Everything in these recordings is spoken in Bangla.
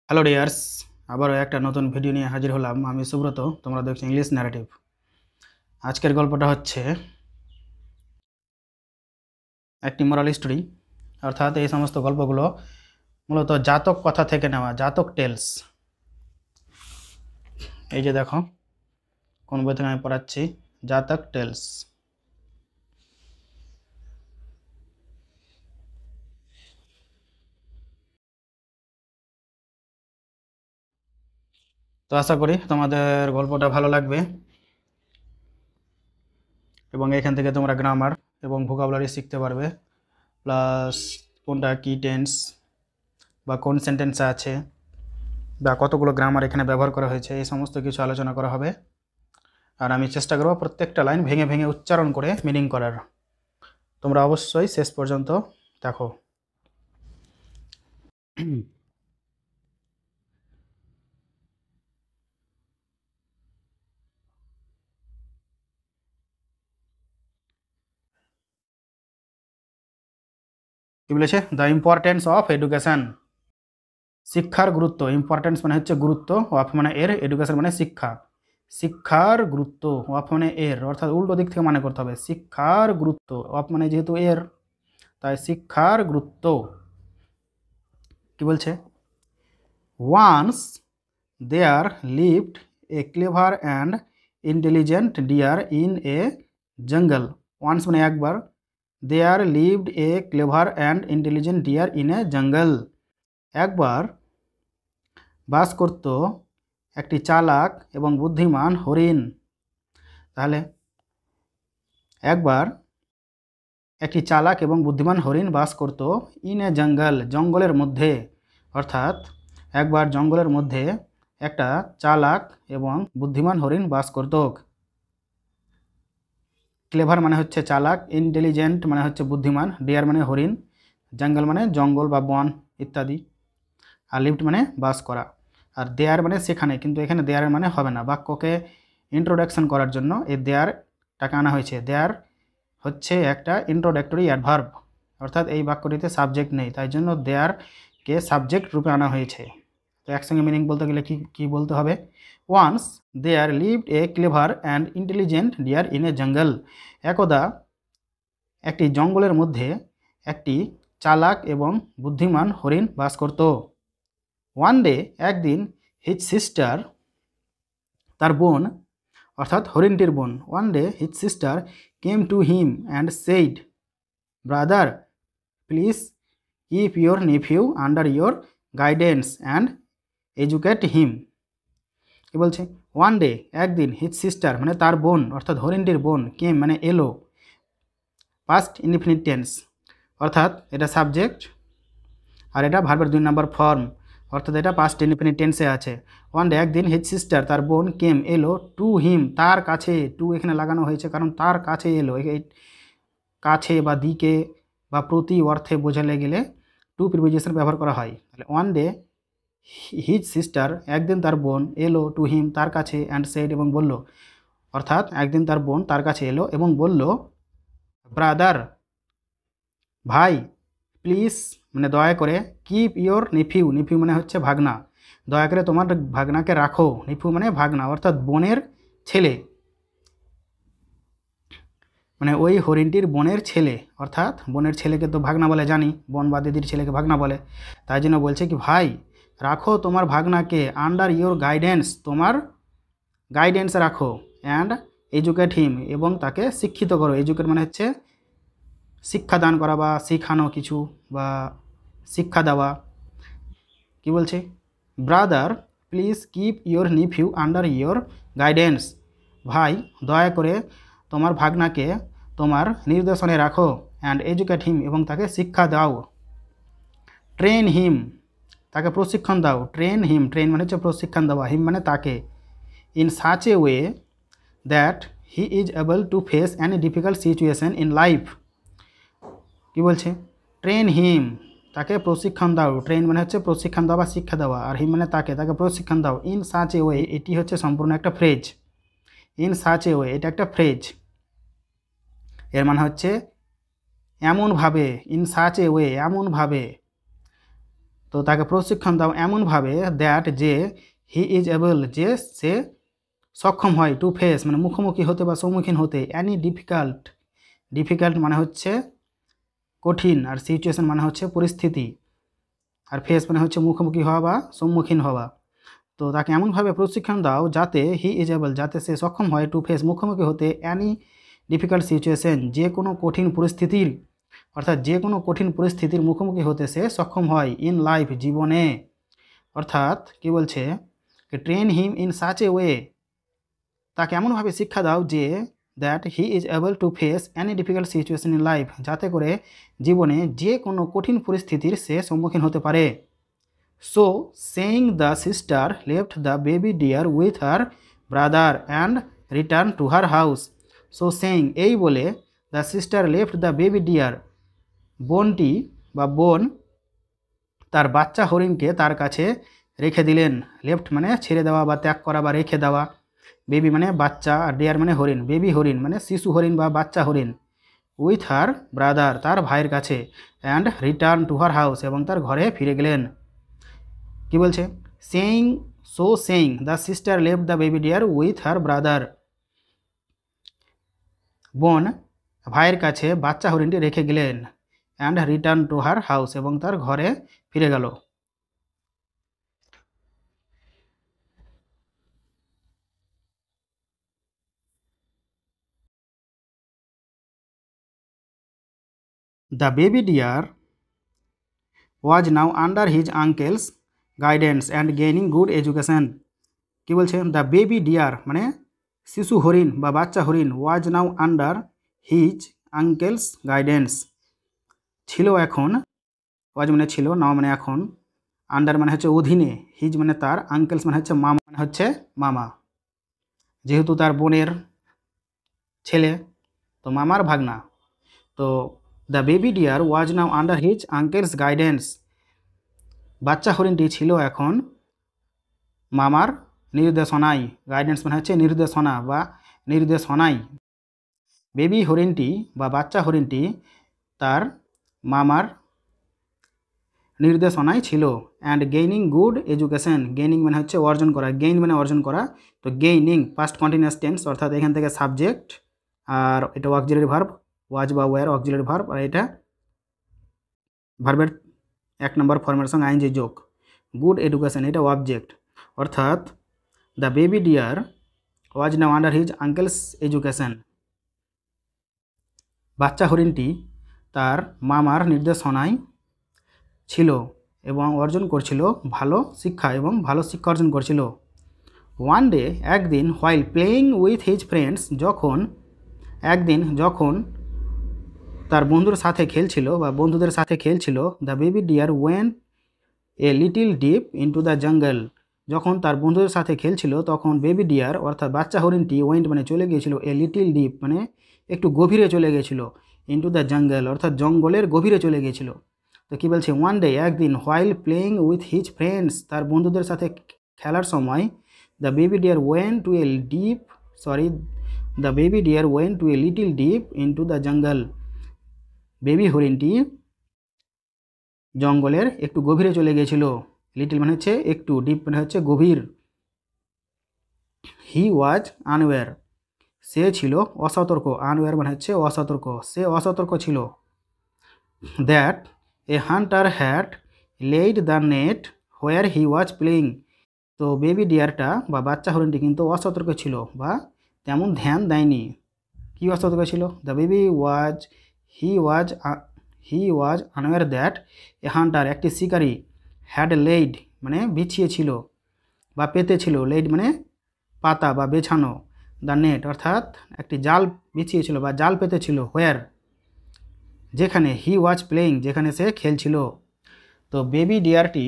হ্যালো ডিয়ার্স, আবারও একটা নতুন ভিডিও নিয়ে হাজির হলাম। আমি সুব্রত, তোমরা দেখছো ইংলিশ ন্যারেটিভ। আজকের গল্পটা হচ্ছে একটি মোরাল স্টোরি, অর্থাৎ এই সমস্ত গল্পগুলো মূলত জাতক কথা থেকে নেওয়া, জাতক টেলস। এই যে দেখো, কোন বই থেকে আমি পড়াচ্ছি, জাতক টেলস। তো আশা করি তোমাদের গল্পটা ভালো লাগবে এবং এখান থেকে তোমরা গ্রামার এবং ভোকাবুলারি শিখতে পারবে, প্লাস কোনটা কি টেন্স বা কোন সেন্টেন্সে আছে বা কতগুলো গ্রামার এখানে ব্যবহার করা হয়েছে, এই সমস্ত কিছু আলোচনা করা হবে। আর আমি চেষ্টা করব প্রত্যেকটা লাইন ভেঙে ভেঙে উচ্চারণ করে মিনিং করার। তোমরা অবশ্যই শেষ পর্যন্ত দেখো। কি বলেছে? The importance of education. শিক্ষার গুরুত্ব। ইম্পর্টেন্স মানে হচ্ছে গুরুত্ব, অফ মানে এর, এডুকেশন মানে শিক্ষা। শিক্ষার গুরুত্ব, অফ মানে এর, অর্থাৎ উল্টো দিক থেকে মানে করতে হবে। শিক্ষার গুরুত্ব, অফ মানে যেহেতু এর, তাই শিক্ষার গুরুত্ব। কি বলছে? Once there lived a clever and intelligent deer in a jungle. Once মানে একবার, there lived a clever and intelligent deer in a jungle. একবার বাস করত একটি চালাক এবং বুদ্ধিমান হরিণ। তাহলে একবার একটি চালাক এবং বুদ্ধিমান হরিণ বাস করত ইন এ জঙ্গল, জঙ্গলের মধ্যে। অর্থাৎ একবার জঙ্গলের মধ্যে একটা চালাক এবং বুদ্ধিমান হরিণ বাস করত। ক্লেভার মানে হচ্ছে চালাক, ইন্টেলিজেন্ট মানে হচ্ছে বুদ্ধিমান, ডিয়ার মানে হরিণ, জঙ্গল মানে জঙ্গল বা বন ইত্যাদি, আর লিভড মানে বাস করা। আর দেয়ার মানে সেখানে, কিন্তু এখানে দেয়ারের মানে হবে না। বাক্যকে ইন্ট্রোডাকশন করার জন্য এই দেয়ারটাকে আনা হয়েছে। দেয়ার হচ্ছে একটা ইন্ট্রোডাক্টরি অ্যাডভার্ব, অর্থাৎ এই বাক্যটিতে সাবজেক্ট নেই, তাই জন্য দেয়ারকে সাবজেক্ট রূপে আনা হয়েছে। তো একসঙ্গে মিনিং বলতে গেলে কি বলতে হবে? Once there lived a clever and intelligent deer in a jungle. একদা একটি জঙ্গলের মধ্যে একটি চালাক এবং বুদ্ধিমান হরিণ বাস করত। ওয়ান ডে, একদিন, হিজ সিস্টার, তার বোন, অর্থাৎ হরিণটির বোন, one day his sister came to him and said, brother please keep your nephew under your guidance and educate him. কি বলছে? ওয়ান ডে একদিন, হিজ সিস্টার মানে তার বোন, অর্থাৎ হরিণটির বোন, কেম মানে এলো, পাস্ট ইনডিফিনিট টেন্স, অর্থাৎ এটা সাবজেক্ট আর এটা ভার্বের 2 নম্বর ফর্ম, অর্থাৎ এটা পাস্ট ইনডিফিনিট টেন্সে আছে। ওয়ান ডে একদিন, হিজ সিস্টার তার বোন, কেম এলো, টু হিম তার কাছে, টু এখানে লাগানো হয়েছে কারণ তার কাছে এলো। এই কাছে বা দিকে বা প্রতি অর্থে বোঝালে গেলে টু প্রিপোজিশন ব্যবহার করা হয়। তাহলে ওয়ান ডে হিজ সিস্টার, একদিন তার বোন, এলো, টু হিম তার কাছে, অ্যান্ড সেড এবং বলল, অর্থাৎ একদিন তার বোন তার কাছে এলো এবং বলল, ব্রাদার ভাই, প্লিজ মানে দয়া করে, কিপ ইয়োর নেফিউ, নেফিউ মানে হচ্ছে ভাগনা, দয়া করে তোমার ভাগনাকে রাখো। নেফিউ মানে ভাগনা, অর্থাৎ বোনের ছেলে, মানে ওই হরিণটির বোনের ছেলে, অর্থাৎ বোনের ছেলেকে তো ভাগনা বলে জানি, বোন বা দিদির ছেলেকে ভাগনা বলে। তাই জন্য বলছে কি, ভাই রাখো তোমার ভাগনাকে, আন্ডার ইয়োর গাইডেন্স, তোমার গাইডেন্সে রাখো, অ্যান্ড এডুকেট হিম এবং তাকে শিক্ষিত করো। এডুকেট মানে হচ্ছে শিক্ষাদান করা বা শেখানো কিছু বা শিক্ষা দেওয়া। কি বলছে? Brother please keep your nephew under your guidance. ভাই দয়া করে তোমার ভাগনাকে তোমার নির্দেশনে রাখো, অ্যান্ড এডুকেট হিম এবং তাকে শিক্ষা দাও। ট্রেন হিম তাকে প্রশিক্ষণ দাও। ট্রেন হিম, ট্রেন মানে হচ্ছে প্রশিক্ষণ দেওয়া, হিম মানে তাকে, in such a way that he is able to face any difficult situation in life. কী বলছে? ট্রেন হিম তাকে প্রশিক্ষণ দাও, ট্রেন মানে হচ্ছে প্রশিক্ষণ দেওয়া বা শিক্ষা দেওয়া, আর হিম মানে তাকে প্রশিক্ষণ দাও। ইন সাচ এ ওয়ে এটি হচ্ছে সম্পূর্ণ একটা phrase. In such a way এটা একটা ফ্রেজ, এর মানে হচ্ছে এমনভাবে, ইন সাচ এ ওয়ে এমনভাবে। তো তো তাকে প্রশিক্ষণ দাও এমনভাবে দ্যাট যে হি ইজ এবল যে সে সক্ষম হয় টু ফেস মানে মুখোমুখি হতে বা সম্মুখীন হতে অ্যানি ডিফিকাল্ট মানে হচ্ছে কঠিন, আর সিচুয়েশন মানে হচ্ছে পরিস্থিতি, আর ফেস মানে হচ্ছে মুখোমুখি হওয়া বা সম্মুখীন হওয়া। তো তাকে এমনভাবে প্রশিক্ষণ দাও যাতে হি ইজ এবল যাতে সে সক্ষম হয় টু ফেস মুখোমুখি হতে অ্যানি ডিফিকাল্ট সিচুয়েশন যে কোনো কঠিন পরিস্থিতির, অর্থাৎ যে কোনো কঠিন পরিস্থিতির মুখোমুখি হতে সে সক্ষম হয় ইন লাইফ জীবনে। অর্থাৎ কি বলছে, train him in such a way, তাকে এমনভাবে শিক্ষা দাও যে that he is able to face any difficult situation in life যাতে করে জীবনে যে কোনো কঠিন পরিস্থিতির সে সম্মুখীন হতে পারে। So saying the sister left the baby deer with her brother and return to her house. So saying এই বলে the sister left the baby deer বোনটি বা বোন তার বাচ্চা হরিণকে তার কাছে রেখে দিলেন। লেফট মানে ছেড়ে দেওয়া বা ত্যাগ করা বা রেখে দেওয়া, বেবি মানে বাচ্চা, আর ডিয়ার মানে হরিণ, বেবি হরিণ মানে শিশু হরিণ বা বাচ্চা হরিণ, উইথ হার ব্রাদার তার ভাইয়ের কাছে, and return to her house এবং তার ঘরে ফিরে গেলেন। কি বলছে, saying the sister left the baby deer with her brother, বোন ভাইয়ের কাছে বাচ্চা হরিণটি রেখে গেলেন, and return to her house এবং তার ঘরে ফিরে গেল। The baby deer was now under his uncle's guidance and gaining good education. কী বলছে, দ্য বেবি ডিয়ার মানে শিশু হরিণ বা বাচ্চা হরিণ, was now under his uncle's guidance ছিল এখন, ওয়াজ মানে ছিল, নাও মানে এখন, আন্ডার মানে হচ্ছে অধীনে, হিজ মানে তার, আঙ্কেলস মানে হচ্ছে মামা, মানে হচ্ছে মামা, যেহেতু তার বোনের ছেলে তো মামার ভাগনা। তো the baby deer was now under his uncle's guidance, বাচ্চা হরিণটি ছিল এখন মামার নির্দেশনায়, গাইডেন্স মানে হচ্ছে নির্দেশনা বা নির্দেশনায়, বেবি হরিণটি বা বাচ্চা হরিণটি তার মামার নির্দেশনায় ছিল। And gaining good education, gaining মানে হচ্ছে অর্জন করা, গেইন মানে অর্জন করা, তো গেইনিং পাস্ট কন্টিনিউয়াস টেন্স, অর্থাৎ এখান থেকে সাবজেক্ট, আর এটা অক্সিলারি ভার্ব, ওয়াজ বা ওয়ার অক্সিলারি ভার্ব, আর এটা ভার্বের 1 নম্বর ফর্মের সঙ্গে আইএনজি যোগ, গুড এডুকেশন এটা অবজেক্ট, অর্থাৎ the baby deer was now under his uncle's education, বাচ্চা হরিণটি তার মামার নির্দেশনায় ছিল এবং অর্জন করছিল ভালো শিক্ষা এবং ভালো শিক্ষা অর্জন করছিল। ওয়ান ডে একদিন, while playing with his friends যখন তার বন্ধুর সাথে খেলছিল বা বন্ধুদের সাথে খেলছিল, the baby deer went a little deep into the jungle, যখন তার বন্ধুদের সাথে খেলছিল তখন বেবি ডিয়ার অর্থাৎ বাচ্চা হরিণটি ওয়েন্ট মানে চলে গিয়েছিল, এ লিটিল ডিপ মানে একটু গভীরে চলে গিয়েছিল, ইনটু দ্য জঙ্গল অর্থাৎ জঙ্গলের গভীরে চলে গিয়েছিল। তো কী বলছে, ওয়ান ডে একদিন, while playing with his friends তার বন্ধুদের সাথে খেলার সময়, the baby deer went to a little deep into the jungle, baby হরিণটি জঙ্গলের একটু গভীরে চলে গিয়েছিল, লিটিল মানে হচ্ছে একটু, ডিপ মানে হচ্ছে গভীর। হি ওয়াজ আনওয়্যার সে ছিল অসতর্ক, আনওয়্যার মানে হচ্ছে অসতর্ক, সে অসতর্ক ছিল। That a Hunter had laid the net where he was playing, তো বেবি ডিয়ারটা বা বাচ্চা হরিণটি কিন্তু অসতর্ক ছিল বা তেমন ধ্যান দেয়নি। কি অসতর্ক ছিল, the baby he was আনওয়্যার that a Hunter একটি শিকারী, হ্যাড লেইড মানে বিছিয়েছিল বা পেতেছিল, লেইড মানে পাতা বা বেছানো, দ্য নেট অর্থাৎ একটি জাল বিছিয়েছিল বা জাল পেতেছিল, হোয়ার যেখানে, হি ওয়াজ প্লেয়িং যেখানে সে খেলছিল। তো বেবি ডিয়ারটি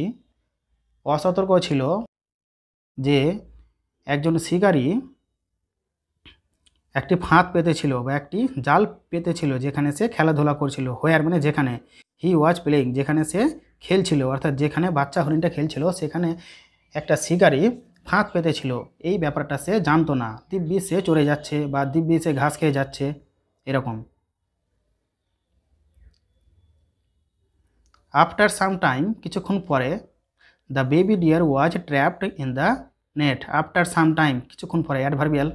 অসতর্ক ছিল যে একজন শিকারী একটি ফাঁদ পেতেছিল বা একটি জাল পেতেছিল যেখানে সে খেলাধুলা করছিল, হোয়ার মানে যেখানে, হি ওয়াজ প্লেয়িং যেখানে সে খেলছিল, অর্থাৎ যেখানে বাচ্চা হরিণটা খেলছিল সেখানে একটা শিকারী ফাঁদ পেতেছিল, এই ব্যাপারটা সে জানতো না, দিব্যি সে চড়ে যাচ্ছে বা দিব্যি সে ঘাস খেয়ে যাচ্ছে এরকম। আফটার সাম টাইম, কিছুক্ষণ পরে, the baby deer was trapped in the net. After some time, কিছুক্ষণ পরে, অ্যাডভার্বিয়াল।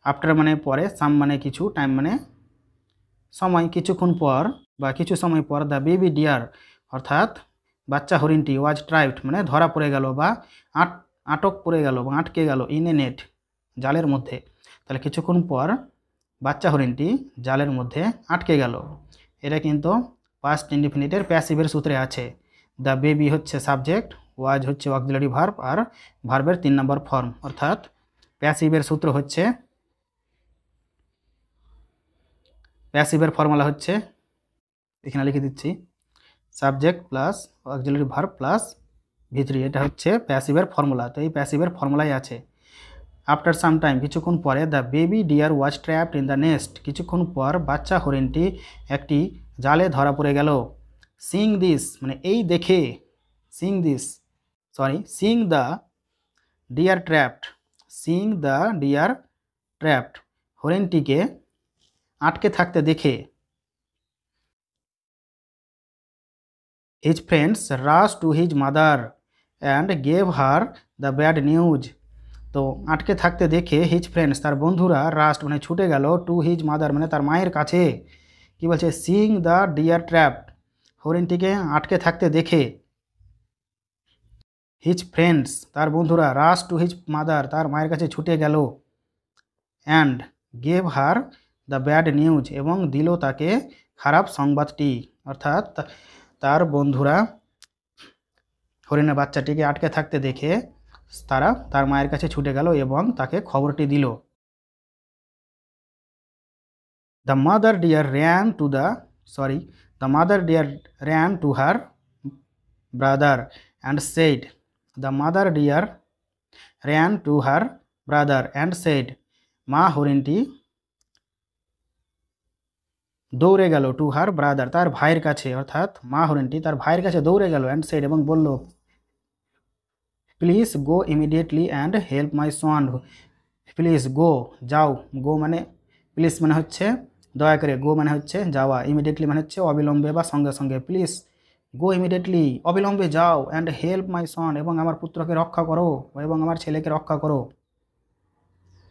আফটার মানে পরে, সাম মানে কিছু, টাইম মানে সময়, কিছুক্ষণ পর বা কিছু সময় পর, দ্য বেবি ডিয়ার অর্থাৎ বাচ্চা হরিণটি, ওয়াজ ট্রাইভড মানে ধরা পড়ে গেল বা আটক পড়ে গেল বা আটকে গেল, ইন এ নেট জালের মধ্যে। তাহলে কিছুক্ষণ পর বাচ্চা হরিণটি জালের মধ্যে আটকে গেল। এটা কিন্তু পাস্ট ইনডিফিনিটের প্যাসিভের সূত্রে আছে। দ্য বেবি হচ্ছে সাবজেক্ট, ওয়াজ হচ্ছে অক্সিলারি ভার্ব, আর ভার্বের 3 নম্বর ফর্ম। অর্থাৎ প্যাসিভের সূত্র হচ্ছে, প্যাসিভের ফর্মুলা হচ্ছে, এখানে লিখে দিচ্ছি, subject plus auxiliary verb plus V3। এটা হচ্ছে প্যাসিভের ফর্মুলা। তো এই প্যাসিভের ফর্মুলাই আছে। আফটার সাম টাইম, কিছুক্ষণ পরে, the baby deer was trapped in the nest, কিছুক্ষণ পর বাচ্চা হরিণটি একটি জালে ধরা পড়ে গেল। সিং দিস মানে এই দেখে, seeing the deer trapped, seeing the deer trapped, হরিণটিকে আটকে থাকতে দেখে, his friends rush to his mother and gave her the bad news. তো আটকে থাকতে দেখে হিজ ফ্রেন্ডস তার বন্ধুরা, রাস্ট মানে ছুটে গেল, টু হিজ মাদার মানে তার মায়ের কাছে। কি বলছে, সিং দ্য ডিয়ার ট্র্যাপড, হরিণটিকে আটকে থাকতে দেখে, হিজ ফ্রেন্ডস তার বন্ধুরা, রাশ টু হিজ মাদার তার মায়ের কাছে ছুটে গেল, and gave her the bad news এবং দিল তাকে খারাপ সংবাদটি। অর্থাৎ তার বন্ধুরা হরিণের বাচ্চাটিকে আটকে থাকতে দেখে তারা তার মায়ের কাছে ছুটে গেল এবং তাকে খবরটি দিল। The mother deer ran to the mother deer ran to her brother and said, the mother deer ran to her brother and said, মা হরিণটি দৌড়ে গেল, টু হার ব্রাদার তার ভাইয়ের কাছে, অর্থাৎ মা হরিণটি তার ভাইয়ের কাছে দৌড়ে গেল, অ্যান্ড সেড এবং বলল, please go immediately and help my Son. Please go যাও, গো মানে প্লিজ মানে হচ্ছে দয়া করে, গো মানে হচ্ছে যাওয়া, ইমিডিয়েটলি মানে হচ্ছে অবিলম্বে বা সঙ্গে সঙ্গে। প্লিজ গো ইমিডিয়েটলি অবিলম্বে যাও, অ্যান্ড হেল্প মাই সন এবং আমার পুত্রকে রক্ষা করো এবং আমার ছেলেকে রক্ষা করো।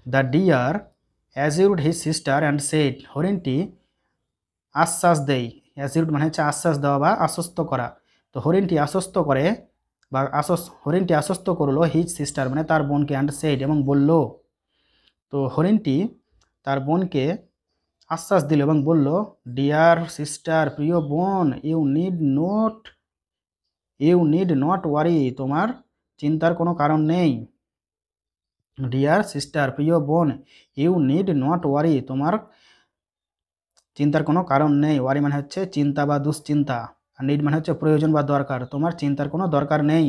The deer assured his sister and said, হরিণটি আশ্বাস দেয়, অ্যাজিউরড মানে হচ্ছে আশ্বাস দেওয়া বা আশ্বস্ত করা। তো হরিণটি আশ্বস্ত করে বা হরিণটি আশ্বস্ত করলো হিজ সিস্টার মানে তার বোনকে, অ্যান্ড সেড এবং বলল। তো হরিণটি তার বোনকে আশ্বাস দিল এবং বলল, ডিয়ার সিস্টার প্রিয় বোন, ইউ নিড নট ওয়ারি তোমার চিন্তার কোনো কারণ নেই। ডিয়ার সিস্টার প্রিয় বোন, ইউ নিড নট ওয়ারি তোমার চিন্তার কোনো কারণ নেই। ওয়ারি মানে হচ্ছে চিন্তা বা দুশ্চিন্তা, আর নিড মানে হচ্ছে প্রয়োজন বা দরকার, তোমার চিন্তার কোনো দরকার নেই।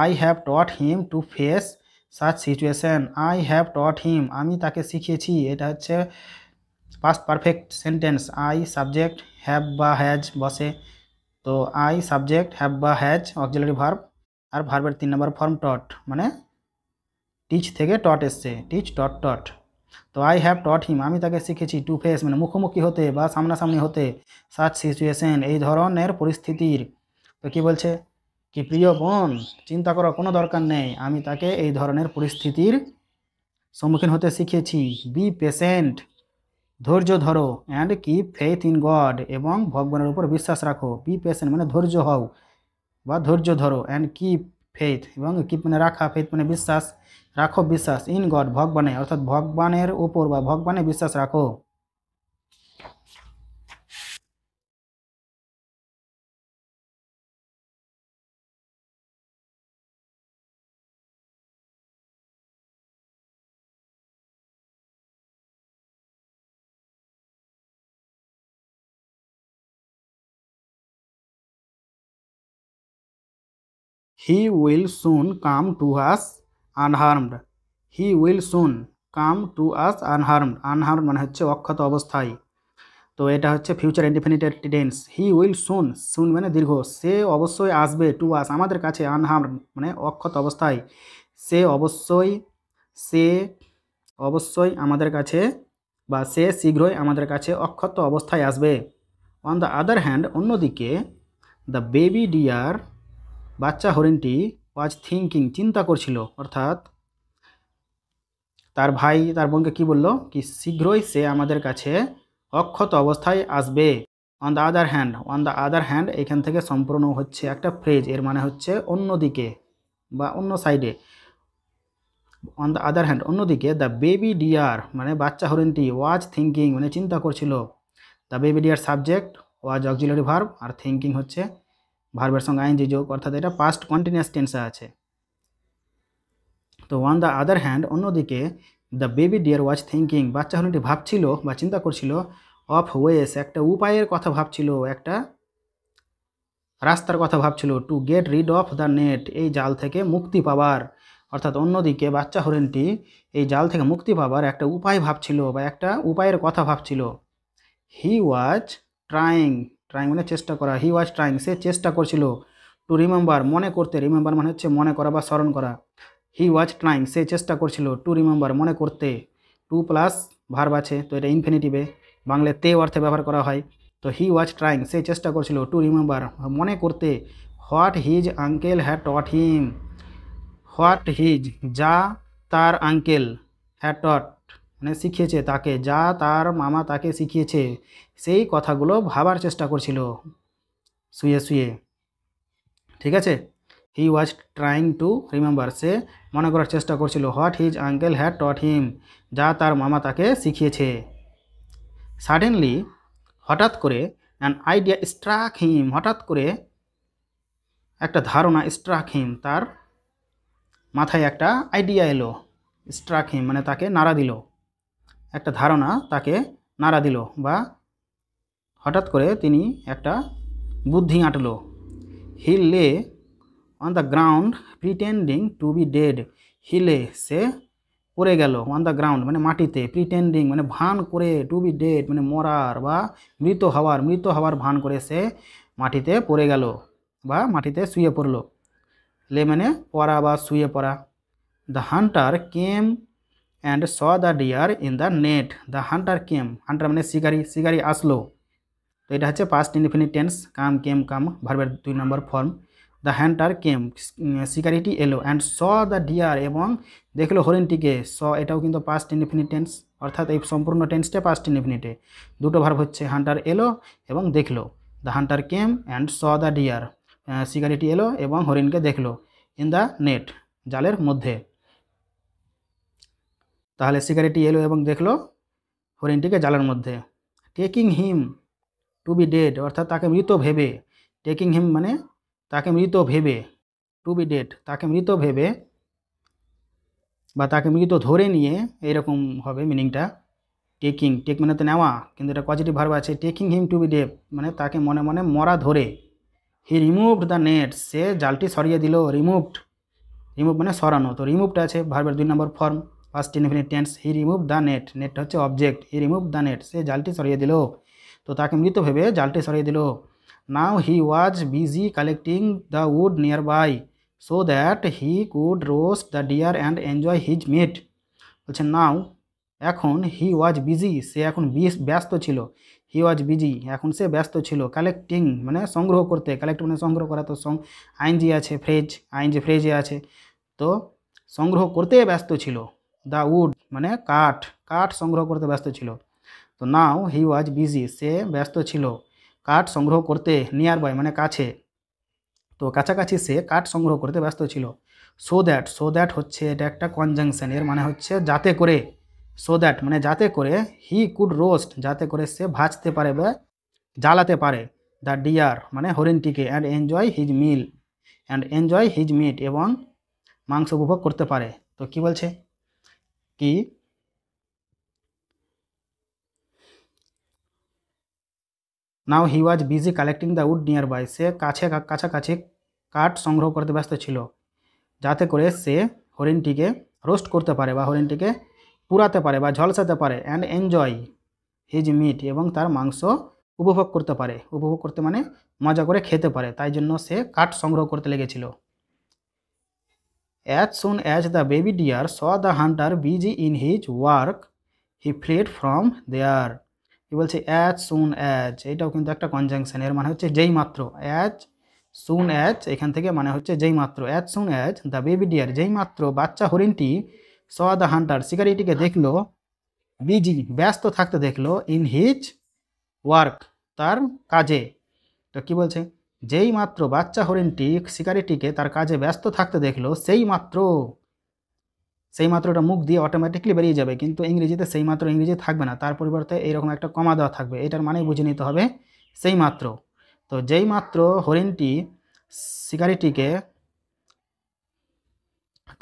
I have taught him to face such situation, I have taught him আমি তাকে শিখিয়েছি। এটা হচ্ছে past perfect sentence. I subject, have বা হ্যাজ বসে, তো আই সাবজেক্ট, হ্যাভ বা হ্যাজ অক্সিলারি ভার্ব, আর ভার্বের 3 নম্বর ফর্ম টট, মানে টিচ থেকে টট এসছে, টিচ টট টট। তো আই হ্যাভ টট হিম আমি তাকে শিখেছি, টু ফেস মানে মুখোমুখি হতে বা সামনাসামনি হতে, সাচ সিচুয়েশন এই ধরনের পরিস্থিতির। তো কি বলছে, কি প্রিয় বোন চিন্তা করার কোনো দরকার নেই, আমি তাকে এই ধরনের পরিস্থিতির সম্মুখীন হতে শিখেছি। বি পেশেন্ট ধৈর্য ধরো, and keep faith in god এবং ভগবানের উপর বিশ্বাস রাখো। বি পেশেন্ট মানে ধৈর্য হও বা ধৈর্য ধরো, অ্যান্ড কিপ ফেথ এবং কিপ মানে রাখা, ফেথ মানে বিশ্বাস, রাখো বিশ্বাস, ইন গড ভগবানে, অর্থাৎ ভগবানের উপর বা ভগবানে বিশ্বাস রাখো। He will soon come to us unharmed, he will soon come to us unharmed, unharmed মানে হচ্ছে অক্ষত অবস্থায়। তো এটা হচ্ছে future indefinite tense. He will soon, soon মানে দীর্ঘ, সে অবশ্যই আসবে, টু আস আমাদের কাছে, আনহার্মড মানে অক্ষত অবস্থায়, সে অবশ্যই, সে অবশ্যই আমাদের কাছে বা সে শীঘ্রই আমাদের কাছে অক্ষত অবস্থায় আসবে। অন দ্য আদার হ্যান্ড অন্যদিকে দ্য বেবি ডিয়ার বাচ্চা হরিণটি ওয়াজ থিঙ্কিং চিন্তা করছিল, অর্থাৎ তার ভাই তার বোনকে কি বলল, কি শীঘ্রই সে আমাদের কাছে অক্ষত অবস্থায় আসবে। অন দ্য আদার হ্যান্ড এখান থেকে সম্পূর্ণ হচ্ছে একটা ফ্রেজ, এর মানে হচ্ছে অন্যদিকে বা অন্য সাইডে। অন দ্য আদার হ্যান্ড অন্যদিকে দ্য বেবি ডিয়ার মানে বাচ্চা হরিণটি ওয়াজ থিঙ্কিং মানে চিন্তা করছিল। The baby deer subject, was auxiliary verb, আর থিঙ্কিং হচ্ছে ভার্বের সঙ্গে আইএনজি যোগ, অর্থাৎ এটা পাস্ট কন্টিনিউয়াস টেন্সে আছে। তো অন দ্য আদার হ্যান্ড অন্যদিকে the baby deer was thinking বাচ্চা হরিণটি ভাবছিল বা চিন্তা করছিল অফ ওয়েস একটা উপায়ের কথা ভাবছিল, একটা রাস্তার কথা ভাবছিল, to get rid of the net এই জাল থেকে মুক্তি পাবার। অর্থাৎ অন্যদিকে বাচ্চা হরিণটি এই জাল থেকে মুক্তি পাবার একটা উপায় ভাবছিল বা একটা উপায়ের কথা ভাবছিল। হি ওয়াজ ট্রাইং, ট্রাইং মানে চেষ্টা করা, হি ওয়াজ ট্রাইং সে চেষ্টা করছিল, টু রিমেম্বার মনে করতে, রিমেম্বার মানে হচ্ছে মনে করা বা স্মরণ করা। হি ওয়াজ ট্রাইং সে চেষ্টা করছিল, টু রিমেম্বার মনে করতে, টু প্লাস ভার্ব আছে তো এটা ইনফিনিটিভে, বাংলায় তে অর্থে ব্যবহার করা হয়। তো হি ওয়াজ ট্রাইং সে চেষ্টা করছিল, টু রিমেম্বার মনে করতে, what his uncle had taught him, what his যা তার আঙ্কেল, হ্যাড টট মানে শিখিয়েছে তাকে, যা তার মামা তাকে শিখিয়েছে সেই কথাগুলো ভাবার চেষ্টা করছিল শুয়ে শুয়ে। ঠিক আছে, হি ওয়াজ ট্রাইং টু রিমেম্বার সে মনে করার চেষ্টা করছিল, হোয়াট হিজ আঙ্কেল হ্যাড টট হিম যা তার মামা তাকে শিখিয়েছে। সাডেনলি হঠাৎ করে অ্যান আইডিয়া স্ট্রাক হিম হঠাৎ করে একটা ধারণা, স্ট্রাক হিম তার মাথায় একটা আইডিয়া এলো, স্ট্রাক হিম মানে তাকে নাড়া দিল, একটা ধারণা তাকে নাড়া দিল বা হঠাৎ করে তিনি একটা বুদ্ধি আঁটল। He lay on the ground pretending to be dead, হিলে সে পড়ে গেল, অন দ্য গ্রাউন্ড মানে মাটিতে, প্রিটেন্ডিং মানে ভান করে, টু বি ডেড মানে মরার বা মৃত হওয়ার ভান করে সে মাটিতে পড়ে গেল বা মাটিতে শুয়ে পড়ল। লে মানে পড়া বা শুয়ে পড়া। The hunter came and saw the deer in the net, the hunter came, hunter মানে শিকারি, শিকারি আসলো, তো এটা হচ্ছে past indefinite tense, come came come ভার্বের 2 number form. The hunter came শিকারিটি এলো, অ্যান্ড স দ্য ডিয়ার এবং দেখলো হরিণটিকে, স এটাও কিন্তু পাস্ট ইনডিফিনিট টেন্স, অর্থাৎ এই সম্পূর্ণ টেন্সটা পাস্ট ইনডিফিনিটে, দুটো ভার্ব হচ্ছে হান্টার এলো এবং দেখলো। The hunter came and saw the deer শিকারিটি এলো এবং হরিণকে দেখলো, ইন দ্য নেট জালের মধ্যে। তাহলে শিকারিটি এলো এবং দেখলো হরিণটিকে জালের মধ্যে। Taking him to be dead অর্থাৎ তাকে মৃত ভেবে, টেকিং হিম মানে তাকে মৃত ভেবে, টু বি ডেড তাকে মৃত ভেবে বা তাকে মৃত ধরে নিয়ে, এইরকম হবে মিনিংটা। টেকিং, টেক মানে তো নেওয়া, কিন্তু এটা পজিটিভ ভার্ব আছে, taking him to be dead মানে তাকে মনে মনে মরা ধরে। হি রিমুভড দ্য নেট সে জালটি সরিয়ে দিল, রিমুভড, রিমুভ মানে সরানো, তো রিমুভটা আছে ভার্বের 2 number form past indefinite tense. He remove the net, নেটটা হচ্ছে object, he remove the net সে জালটি সরিয়ে দিল, তো তাকে মৃত ভেবে জালটি সরিয়ে দিল। Now he was busy collecting the wood nearby so that he could roast the deer and enjoy his meat. বলছে নাও এখন, হি ওয়াজ বিজি সে এখন ব্যস্ত ছিল, হি ওয়াজ বিজি এখন সে ব্যস্ত ছিল, কালেক্টিং মানে সংগ্রহ করতে, কালেক্ট মানে সংগ্রহ করা, তো আইনজি আছে ফ্রেজ, আইনজি ফ্রেজে আছে, তো সংগ্রহ করতে ব্যস্ত ছিল। দ্য উড মানে কাঠ, কাঠ সংগ্রহ করতে ব্যস্ত ছিল। তো নাও হি ওয়াজ বিজি সে ব্যস্ত ছিল কাঠ সংগ্রহ করতে, নিয়ার বাই মানে কাছে, তো কাছাকাছি সে কাঠ সংগ্রহ করতে ব্যস্ত ছিল। সো দ্যাট হচ্ছে এটা একটা কনজাংশন, এর মানে হচ্ছে যাতে করে, সো দ্যাট মানে যাতে করে, হি কুড রোস্ট যাতে করে সে ভাজতে পারে বা জ্বালাতে পারে, দ্য ডিয়ার মানে হরিণটিকে, অ্যান্ড এনজয় হিজ মিট এবং মাংস উপভোগ করতে পারে। তো কি বলছে কি, now he was busy collecting the wood nearby সে কাছাকাছি কাঠ সংগ্রহ করতে ব্যস্ত ছিল, যাতে করে সে হরিণটিকে রোস্ট করতে পারে বা হরিণটিকে পুড়াতে পারে বা ঝলসাতে পারে, অ্যান্ড এনজয় হিজ মিট এবং তার মাংস উপভোগ করতে পারে, উপভোগ করতে মানে মজা করে খেতে পারে, তাই জন্য সে কাঠ সংগ্রহ করতে লেগেছিল। As soon as the baby deer saw the hunter busy in his work he fled from there, কি বলছে অ্যাজ সুন অ্যাজ, এটাও কিন্তু একটা কনজাংশন, এর মানে হচ্ছে যেই মাত্র। অ্যাজ সুন অ্যাজ এখান থেকে মানে হচ্ছে যেই মাত্র। As soon as the baby deer, যেই মাত্র বাচ্চা হরিণটি স দ্য হান্টার, শিকারিটিকে দেখলো, বিজি ব্যস্ত থাকতে দেখলো, ইন হিজ ওয়ার্ক তার কাজে। তো কি বলছে, যেই মাত্র বাচ্চা হরিণটি শিকারিটিকে তার কাজে ব্যস্ত থাকতে দেখলো, সেই মাত্র, সেই মাত্রটা মুখ দিয়ে অটোমেটিকলি বেরিয়ে যাবে, কিন্তু ইংরেজিতে সেই মাত্র ইংরেজি থাকবে না, তার পরিবর্তে এইরকম একটা কমা দেওয়া থাকবে, এটার মানেই বুঝে নিতে হবে সেই মাত্র। তো যেই মাত্র হরিণটি শিকারিটিকে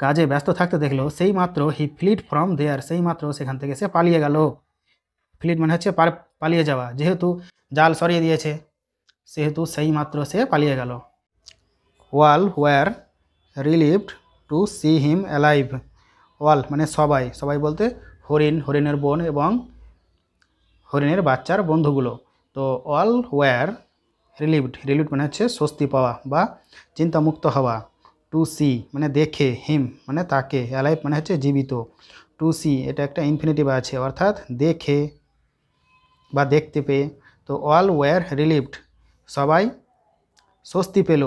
কাজে ব্যস্ত থাকতে দেখলো, সেই মাত্র হি ফ্লিড ফ্রম দেয়ার, সেই মাত্র সেখান থেকে সে পালিয়ে গেল। ফ্লিড মানে হচ্ছে পালিয়ে যাওয়া, যেহেতু জাল সরিয়ে দিয়েছে সেহেতু সেই মাত্র সে পালিয়ে গেল। All were relieved to see him alive, all মানে সবাই, সবাই বলতে হরিণ, হরিণের বোন এবং হরিণের বাচ্চার বন্ধুগুলো। তো অল ওয়ার রিলিভড, রিলিভড মানে হচ্ছে স্বস্তি পাওয়া বা চিন্তামুক্ত হওয়া। টু সি মানে দেখে, হিম মানে তাকে, অ্যালাইভ মানে হচ্ছে জীবিত। টু সি এটা একটা ইনফিনিটিভ আছে, অর্থাৎ দেখে বা দেখতে পেয়ে। তো অল ওয়ার রিলিভড সবাই স্বস্তি পেল,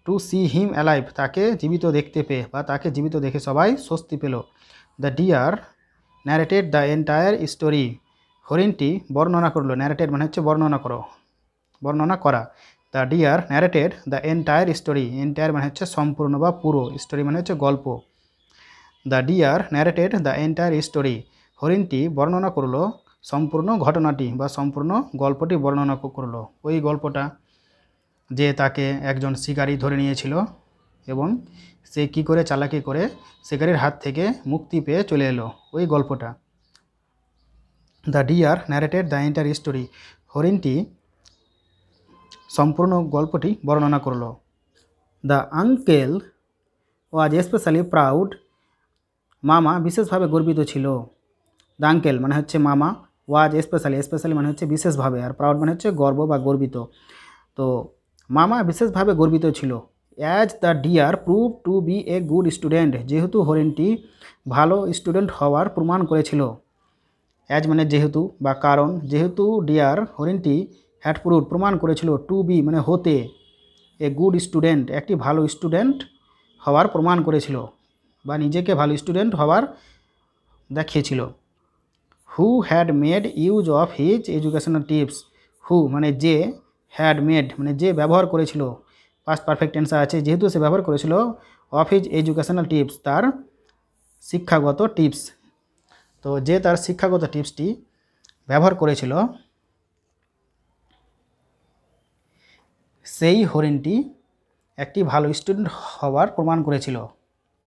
টু সি হিম অ্যালাইভ তাকে জীবিত দেখতে পেয়ে বা তাকে জীবিত দেখে সবাই স্বস্তি পেল। The deer narrated the entire story, হরিণটি বর্ণনা করলো, ন্যারেটেড মানে হচ্ছে বর্ণনা করো, বর্ণনা করা। The deer narrated the entire story, entire মানে হচ্ছে সম্পূর্ণ বা পুরো, স্টোরি মানে হচ্ছে গল্প। The deer narrated the entire story, হরিণটি বর্ণনা করলো সম্পূর্ণ ঘটনাটি বা সম্পূর্ণ গল্পটি বর্ণনা করলো। ওই গল্পটা যে তাকে একজন শিকারী ধরে নিয়েছিল এবং সে কি করে চালাকি করে শিকারীর হাত থেকে মুক্তি পেয়ে চলে এলো, ওই গল্পটা। The deer narrated the entire story, হরিণটি সম্পূর্ণ গল্পটি বর্ণনা করলো। The uncle was specially proud, মামা বিশেষভাবে গর্বিত ছিল। দ্য আঙ্কেল মানে হচ্ছে মামা, ওয়াজ স্পেশালি, স্পেশালি মানে হচ্ছে বিশেষভাবে, আর প্রাউড মানে হচ্ছে গর্ব বা গর্বিত। তো মামা বিশেষভাবে গর্বিত ছিল। As the deer prove to be a good student, যেহেতু হরিণটি ভালো স্টুডেন্ট হওয়ার প্রমাণ করেছিল। অ্যাজ মানে যেহেতু বা কারণ, যেহেতু ডিয়ার হরিণটি হ্যাড প্রুভ প্রমাণ করেছিল, টু বি মানে হতে, এ গুড স্টুডেন্ট একটি ভালো স্টুডেন্ট হওয়ার প্রমাণ করেছিল বা নিজেকে ভালো স্টুডেন্ট হওয়ার দেখিয়েছিল। Who had made use of his educational tips, who মানে যে, হ্যাড মেড মানে যে ব্যবহার করেছিল, পাস্ট পারফেক্ট টেন্সে আছে, যেহেতু সে ব্যবহার করেছিল, অফ হিজ এডুকেশনাল টিপস তার শিক্ষাগত টিপস। তো যে তার শিক্ষাগত টিপসটি ব্যবহার করেছিল, সেই হরিণটি একটি ভালো স্টুডেন্ট হওয়ার প্রমাণ করেছিল।